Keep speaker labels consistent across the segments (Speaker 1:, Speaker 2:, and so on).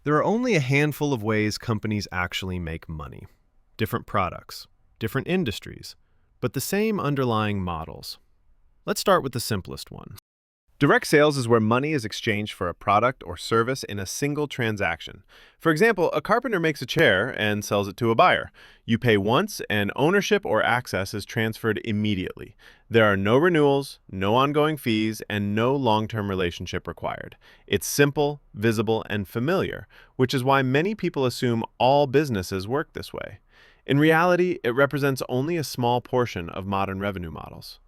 Speaker 1: There are only a handful of ways companies actually make money. Different products, different industries, but the same underlying models. Let's start with the simplest one. Direct sales is where money is exchanged for a product or service in a single transaction. For example, a carpenter makes a chair and sells it to a buyer. You pay once, and ownership or access is transferred immediately. There are no renewals, no ongoing fees, and no long-term relationship required. It's simple, visible, and familiar, which is why many people assume all businesses work this way. In reality, it represents only a small portion of modern revenue models.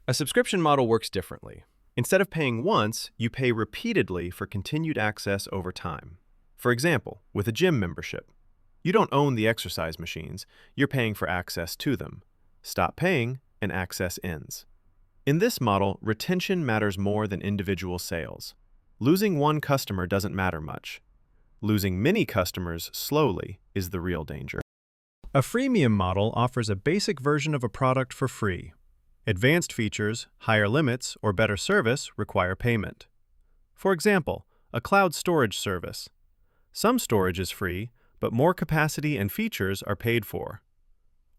Speaker 1: A subscription model works differently. Instead of paying once, you pay repeatedly for continued access over time. For example, with a gym membership. You don't own the exercise machines, you're paying for access to them. Stop paying, and access ends. In this model, retention matters more than individual sales. Losing one customer doesn't matter much. Losing many customers slowly is the real danger. A freemium model offers a basic version of a product for free. Advanced features, higher limits, or better service require payment. For example, a cloud storage service. Some storage is free, but more capacity and features are paid for.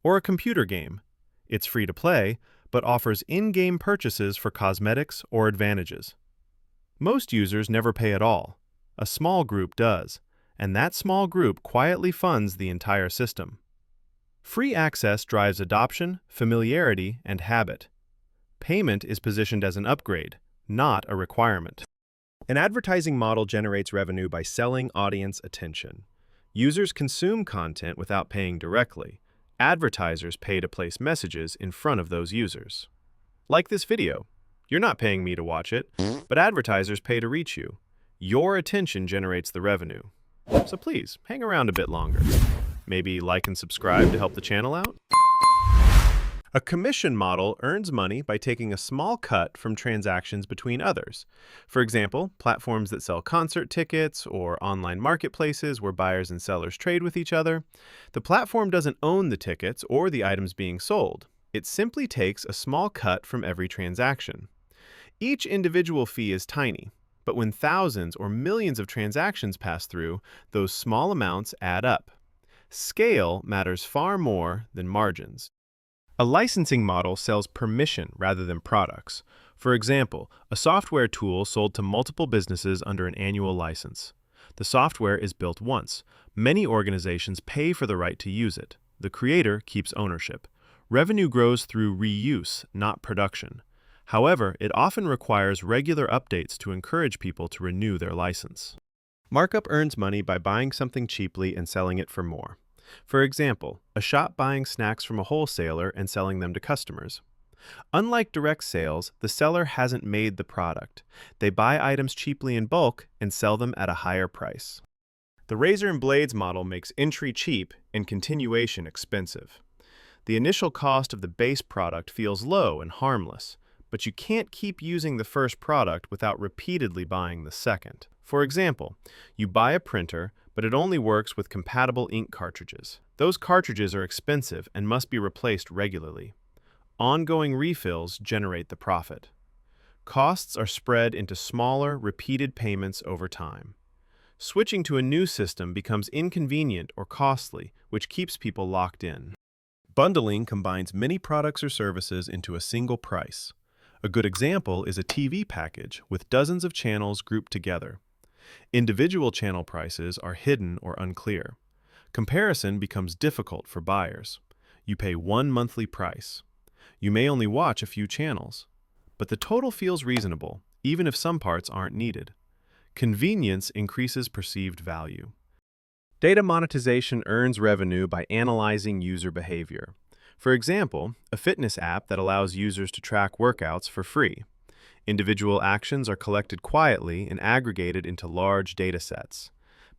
Speaker 1: Or a computer game. It's free to play, but offers in-game purchases for cosmetics or advantages. Most users never pay at all. A small group does, and that small group quietly funds the entire system. Free access drives adoption, familiarity, and habit. Payment is positioned as an upgrade, not a requirement. An advertising model generates revenue by selling audience attention. Users consume content without paying directly. Advertisers pay to place messages in front of those users. Like this video. You're not paying me to watch it, but advertisers pay to reach you. Your attention generates the revenue. So please, hang around a bit longer. Maybe like and subscribe to help the channel out? A commission model earns money by taking a small cut from transactions between others. For example, platforms that sell concert tickets or online marketplaces where buyers and sellers trade with each other. The platform doesn't own the tickets or the items being sold. It simply takes a small cut from every transaction. Each individual fee is tiny, but when thousands or millions of transactions pass through, those small amounts add up. Scale matters far more than margins. A licensing model sells permission rather than products. For example, a software tool sold to multiple businesses under an annual license. The software is built once. Many organizations pay for the right to use it. The creator keeps ownership. Revenue grows through reuse, not production. However, it often requires regular updates to encourage people to renew their license. Markup earns money by buying something cheaply and selling it for more. For example, a shop buying snacks from a wholesaler and selling them to customers. Unlike direct sales, the seller hasn't made the product. They buy items cheaply in bulk and sell them at a higher price. The razor and blades model makes entry cheap and continuation expensive. The initial cost of the base product feels low and harmless, but you can't keep using the first product without repeatedly buying the second. For example, you buy a printer, but it only works with compatible ink cartridges. Those cartridges are expensive and must be replaced regularly. Ongoing refills generate the profit. Costs are spread into smaller, repeated payments over time. Switching to a new system becomes inconvenient or costly, which keeps people locked in. Bundling combines many products or services into a single price. A good example is a TV package with dozens of channels grouped together. Individual channel prices are hidden or unclear. Comparison becomes difficult for buyers. You pay one monthly price. You may only watch a few channels, but the total feels reasonable, even if some parts aren't needed. Convenience increases perceived value. Data monetization earns revenue by analyzing user behavior. For example, a fitness app that allows users to track workouts for free. Individual actions are collected quietly and aggregated into large data sets.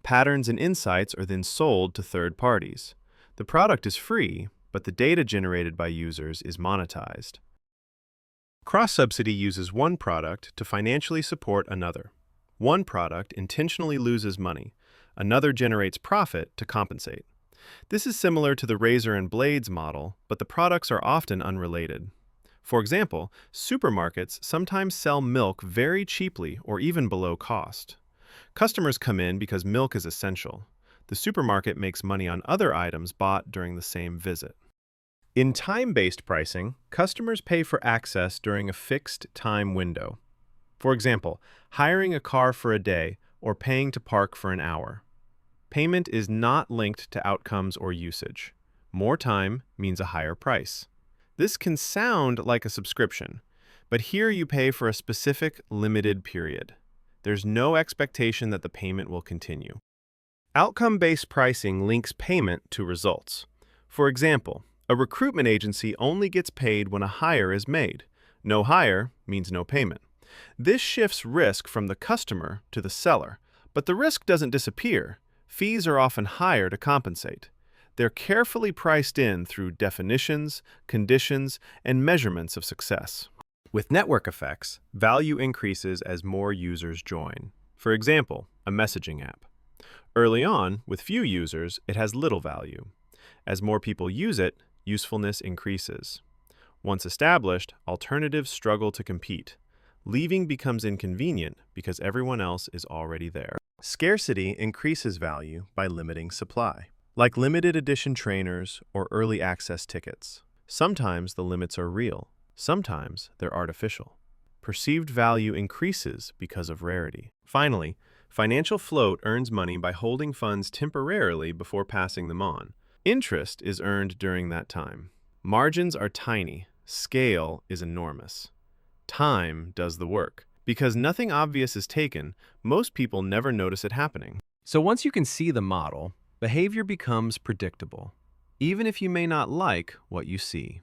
Speaker 1: Patterns and insights are then sold to third parties. The product is free, but the data generated by users is monetized. Cross-subsidy uses one product to financially support another. One product intentionally loses money. Another generates profit to compensate. This is similar to the razor and blades model, but the products are often unrelated. For example, supermarkets sometimes sell milk very cheaply or even below cost. Customers come in because milk is essential. The supermarket makes money on other items bought during the same visit. In time-based pricing, customers pay for access during a fixed time window. For example, hiring a car for a day or paying to park for an hour. Payment is not linked to outcomes or usage. More time means a higher price. This can sound like a subscription, but here you pay for a specific limited period. There's no expectation that the payment will continue. Outcome-based pricing links payment to results. For example, a recruitment agency only gets paid when a hire is made. No hire means no payment. This shifts risk from the customer to the seller, but the risk doesn't disappear. Fees are often higher to compensate. They're carefully priced in through definitions, conditions, and measurements of success. With network effects, value increases as more users join. For example, a messaging app. Early on, with few users, it has little value. As more people use it, usefulness increases. Once established, alternatives struggle to compete. Leaving becomes inconvenient because everyone else is already there. Scarcity increases value by limiting supply, like limited edition trainers or early access tickets. Sometimes the limits are real, sometimes they're artificial. Perceived value increases because of rarity. Finally, financial float earns money by holding funds temporarily before passing them on. Interest is earned during that time. Margins are tiny, scale is enormous. Time does the work. Because nothing obvious is taken, most people never notice it happening. So once you can see the model, behavior becomes predictable, even if you may not like what you see.